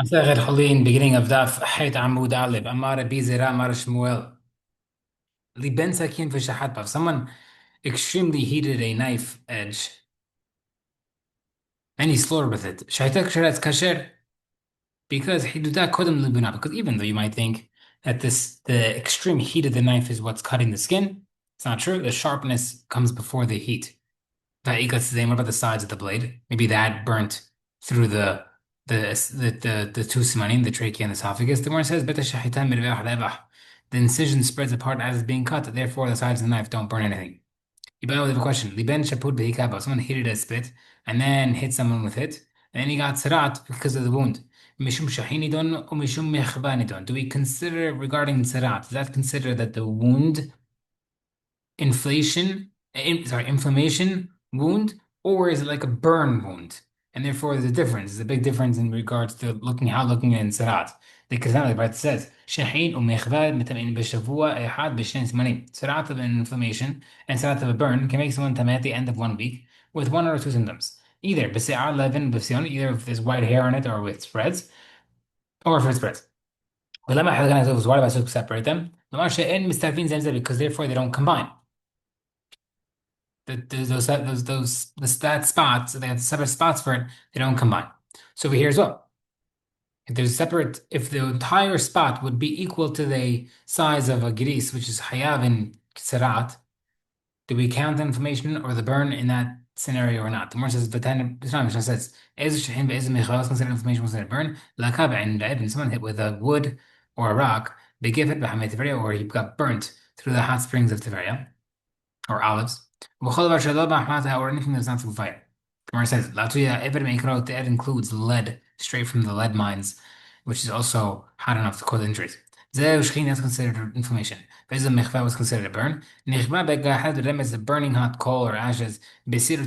Masechet Hullin, beginning of Daf, Het Amud Aleph, Amar Bizera, Amar Shmuel. Liben Sakin v'Shahat Bav. Someone extremely heated a knife edge and he slaughtered with it. Shaitak Sheretz Kasher, because Hidudah Kodem Libuna. Because even though you might think that the extreme heat of the knife is what's cutting the skin, it's not true. The sharpness comes before the heat. What about the sides of the blade? Maybe that burnt through the two simanim, the trachea and the esophagus. The Gemara says, "Beta shachitan mirveach levach." The incision spreads apart as it's being cut. Therefore, the sides of the knife don't burn anything. Ibn, we have a question. Liben shapud behikaba. Someone heated a spit and then hit someone with it, and then he got sarat because of the wound. Mishum shahinidon or mishum mechbanidon. Do we consider regarding sarat? Does that consider that the wound inflammation wound, or is it like a burn wound? And therefore, there's a difference. There's a big difference in regards to looking in Sarat. Because now the Bible says, "Shahin u'mechvad mitamin b'shavua ehad b'shen simanim." Sarat of an inflammation and sarat of a burn can make someone tameh at the end of 1 week with one or two symptoms. Either b'se'ar levin b'sion, either if there's white hair on it or if it spreads, or if it spreads. Why do I separate them? Because therefore they don't combine that spots, they have separate spots for it, they don't combine. So over here as well. If the entire spot would be equal to the size of a gris, which is hayav in kserat, do we count the inflammation or the burn in that scenario or not? The Gemara says, Mishnah says, "Ez shehin ve'ez mechal," considered inflammation, considered burn. Lakab and someone hit with a wood or a rock, they give it b'hamei Tiberia, or he got burnt through the hot springs of Tiberia or olives. Or anything that's not through fire. Gemara says, that includes lead, straight from the lead mines, which is also hot enough to cause injuries. That's considered inflammation. Mechva was considered a burn. Is a burning hot coal or ashes. Boiling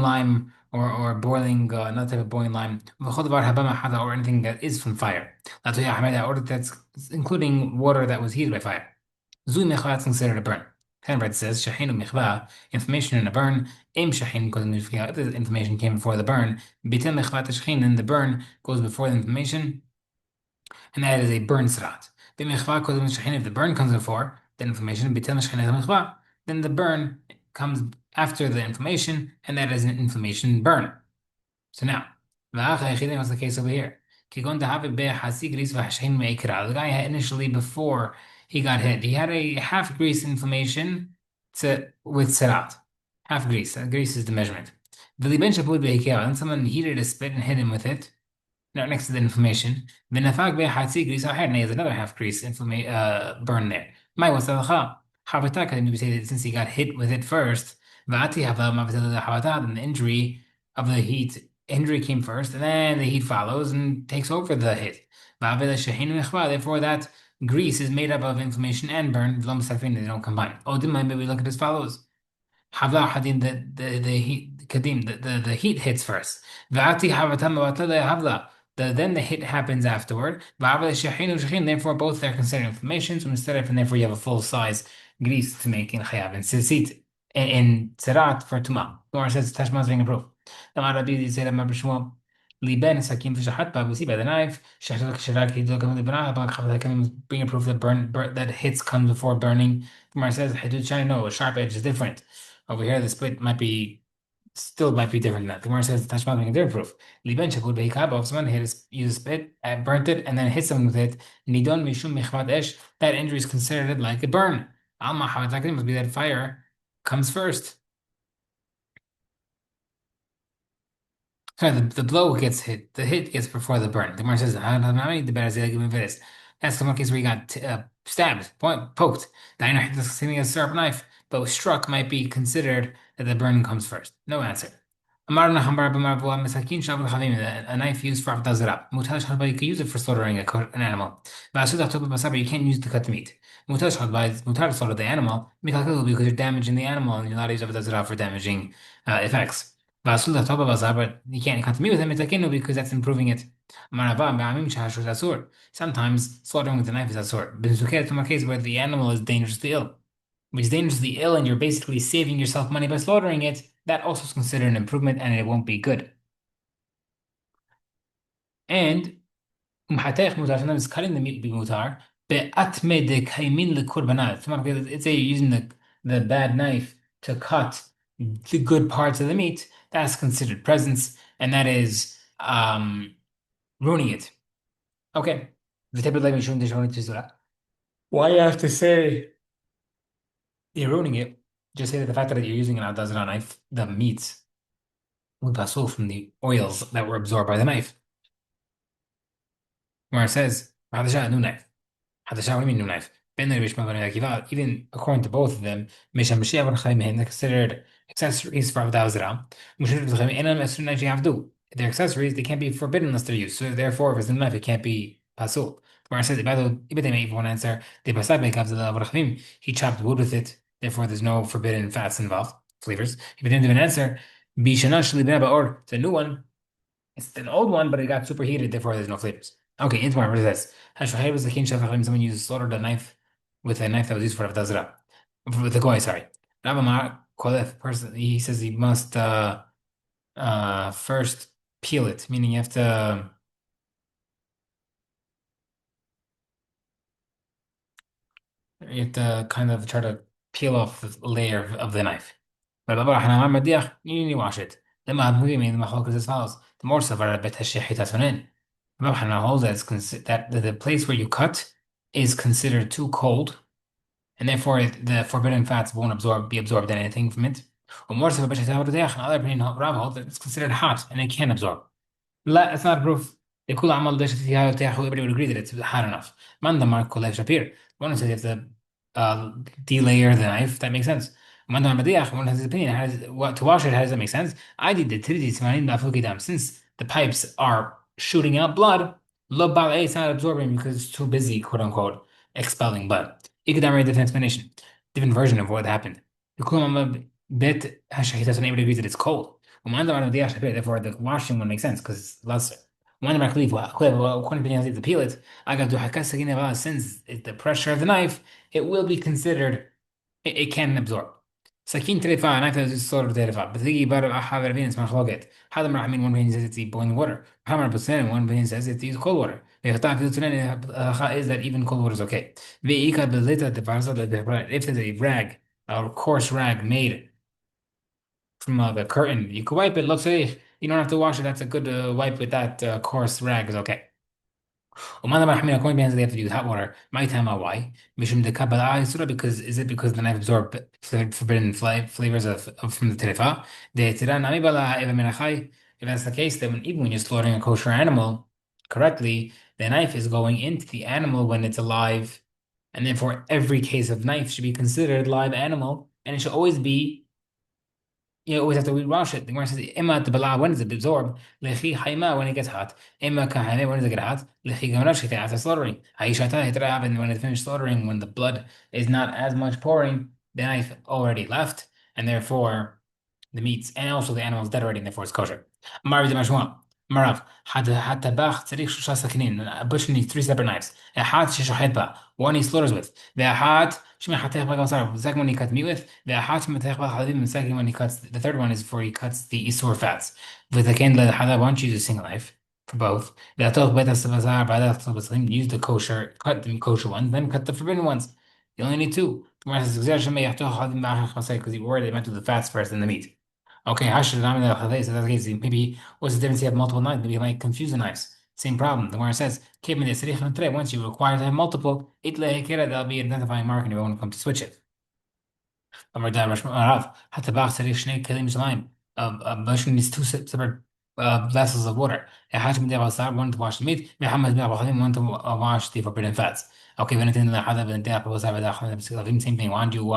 lime or boiling another type of boiling lime. Or anything that is from fire. Or that's including water that was heated by fire. Zui mechva is considered a burn. Hanbred says, Shahinu mechva, information in a burn, im shahin kodem mifkia. If the information came before the burn, bitem mechva tashchin, then the burn goes before the information, and that is a burn srat. B'mechva kodem shahin, if the burn comes before the information, bitem shahin mechva, then the burn comes after the inflammation, and that is an inflammation burn. So now, what's the case over here? The guy had initially, before he got hit, he had a half grease inflammation with serat. Half grease. Grease is the measurement. Then someone heated a spit and hit him with it, next to the inflammation. Then he has another half grease burn there. What's the maybe say that since he got hit with it first, then the injury came first, and then the heat follows and takes over the hit. Therefore, that grease is made up of inflammation and burn. They don't combine. Maybe we look at it as follows. Havla hadin the heat kadim the heat hits first. V'ati havatam havla. Then the hit happens afterward. Therefore, both are considered inflammations. And therefore you have a full size grease to make in chayav and sisit in tzerat for tuma. Gemara says Tashma is being approved. The Marabi said Rabbi Shmuel liben sakim v'shahat ba. We see by the knife. Bring a proof that that hits comes before burning. Gemara says Hidud Shai, no, a sharp edge is different. Over here, the split still might be different than that. The Gemara says Tashma making a different proof. Liben shakul behikaba. If someone used a spit, burnt it, and then hit someone with it, nidon mishum mechvat esh. That injury is considered like a burn. Alma hawatakim must be that fire comes first. Sorry, the blow gets hit. The hit gets before the burn. The Gemara says that's the one case where you got stabbed, poked. The same as a sharp knife, but struck might be considered that the burn comes first. No answer. A knife used for Abdazara. You can use it for slaughtering an animal. You can't use it to cut the meat. Mutar slaughter the animal because you're damaging the animal and you're not using Abdazara for damaging effects. But you can't cut the meat with him because that's improving it. Sometimes slaughtering with a knife is asur. From a case where the animal is dangerously ill. Which is dangerously ill and you're basically saving yourself money by slaughtering it, that also is considered an improvement and it won't be good. And محتاج mutar, sometimes cutting the meat be mutar. بأتمة كيمين للقربانات. Let's say you're using the bad knife to cut the good parts of the meat. That's considered presence, and that is ruining it. Okay. بتبدأ دايما يشوفون تشوفون تزرع. Why you have to say you're ruining it? Just say that the fact that you're using an al knife, the meats will pass off from the oils that were absorbed by the knife. Where it says, "هذا new knife." حتى mean new knife. Even according to both of them, مش المشيئة والخيمة they're considered accessories for عبد الزرع. مش الخيمة إنهم أسرنا شيء يعبدوا. They're accessories, they can't be forbidden unless they're used. So therefore, if it's a new knife, it can't be pasul. Where it says, if they make one answer, the pasab make he chopped wood with it. Therefore, there's no forbidden fats involved, flavors. If it didn't give an answer, or it's a new one. It's an old one, but it got superheated, therefore there's no flavors. Okay, into my what is this? Hashahir was the king shafach when someone used slaughtered a knife with a knife that was used for Avdazra. With the goy, sorry. Rabbi Kolef person he says he must first peel it, meaning you have to kind of try to peel off the layer of the knife. But Baba Hanan Madiach, you need to wash it. لما هتموي من المخلوق is as follows. The more severe bet hashihita sunin. Baba Hanan holds that, that the place where you cut is considered too cold, and therefore the forbidden fats won't be absorbed in anything from it. Or more severe bet hashihita another opinion Rav holds that it's considered hot and it can absorb. لا it's not proof. لكل عمل داش فيها تاخذ everybody would agree that it's hot enough. Man the mark كلها شابير. One says you have to delayer the knife. That makes sense. Man the مديح. One has his opinion. How does, what to wash it? How does that make sense? I did the تريدي 80 دافوكي دام. Since the pipes are shooting out blood, low bal it's not absorbing because it's too busy, quote unquote, expelling blood. Ikadam read different explanation, different version of what happened. يكون عم بيت هالشيء everybody agrees that it's cold. وما عنده معنى بديش تبيع therefore the washing would make sense because it's lesser. وأنا ما أخليه وكون بيني هذي to peel it I got to حكا سكينة بقى since the pressure of the knife it will be considered it can absorb. سكين ترفع knife is sort of ترفع بتيجي برا حاجة بين اسمها خلاقات هذا مرة عمين one opinion says it's boiling water حمر بسنة one opinion says it's use cold water بيختار في السنة is that even cold water is okay. بإيكا بالليتا تفرزت if there's a rag or coarse rag made from the curtain. You could wipe it. Let's say you don't have to wash it. That's a good wipe with that coarse rag is okay. وماذا بقى حمينا كون بينزل they have to use hot water. ما يتهم why. مش من the because is it because the knife absorbed forbidden flavors of from the terefa? The tira nami bala even من أخي. If that's the case, then even when you're slaughtering a kosher animal correctly, the knife is going into the animal when it's alive, and therefore every case of knife should be considered live animal, and it should always be you always have to rewash it. The Gemara says, "Imma tebala when is it absorbed? Lechi hayma when it gets hot. Imma kahane when does it get hot? Lechi gamarash shita after slaughtering. Hayishata hitra and when it's finished slaughtering, when the blood is not as much pouring, the knife already left, and therefore the meats and also the animals dead already, and therefore it's kosher. Marav de mashma. Marav حتى باخ tzarich shusha sakinin. A butcher needs three separate knives. Ehad sheshohet ba. One he slaughters with. Ve'ahad shmi hatech b'gasar. The second one he cuts meat with. Ve'ahad shmi hatech b'chalavim. The second one he cuts. The third one is for he cuts the isur fats. V'taken lehada. Why don't you use a single knife for both? Ve'atoch bet hasavazar b'adach tzavazim. Use the kosher, cut the kosher ones, then cut the forbidden ones. You only need two. The Gemara says because he worried they meant to do the fats first and the meat. Okay, Hashir Ramid al so that's the case. Maybe what's the difference? You have multiple knives. Maybe you might confuse the knives. Same problem. The Gemara says, once you require to have multiple, that'll be an identifying mark and you won't come to switch it. A machine needs two separate vessels of water. One to wash the meat, one to wash the forbidden fats. Okay, same thing. Why don't you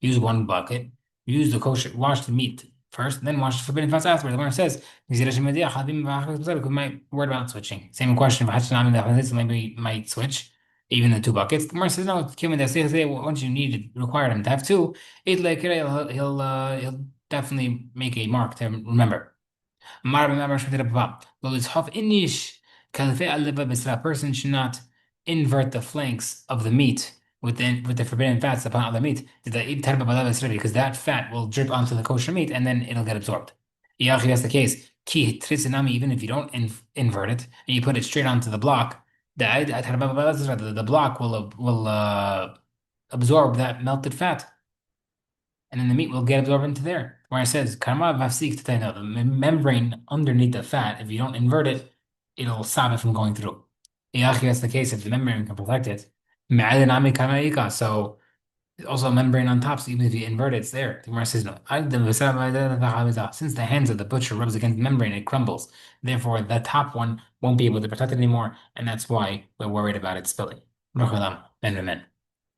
use one bucket, use the kosher, wash the meat first, then wash the forbidden fats after. The one says, we might worry about switching. Same question, maybe might switch even the two buckets. The Gemara says, no, once you need it, require him to have two, he'll definitely make a mark to remember. A person should not invert the flanks of the meat with the forbidden fats upon other meat, because that fat will drip onto the kosher meat and then it'll get absorbed. That's the case. Ki tritzinami, even if you don't invert it and you put it straight onto the block, the block will absorb that melted fat, and then the meat will get absorbed into there. Where it says karma vafsik teteno, the membrane underneath the fat, if you don't invert it, it'll stop it from going through. Iachi, that's the case if the membrane can protect it. Me'adinami kamaika, so also a membrane on top, so even if you invert it, it's there. The Gemara says no. Since the hands of the butcher rubs against the membrane, it crumbles. Therefore, the top one won't be able to protect it anymore, and that's why we're worried about it spilling.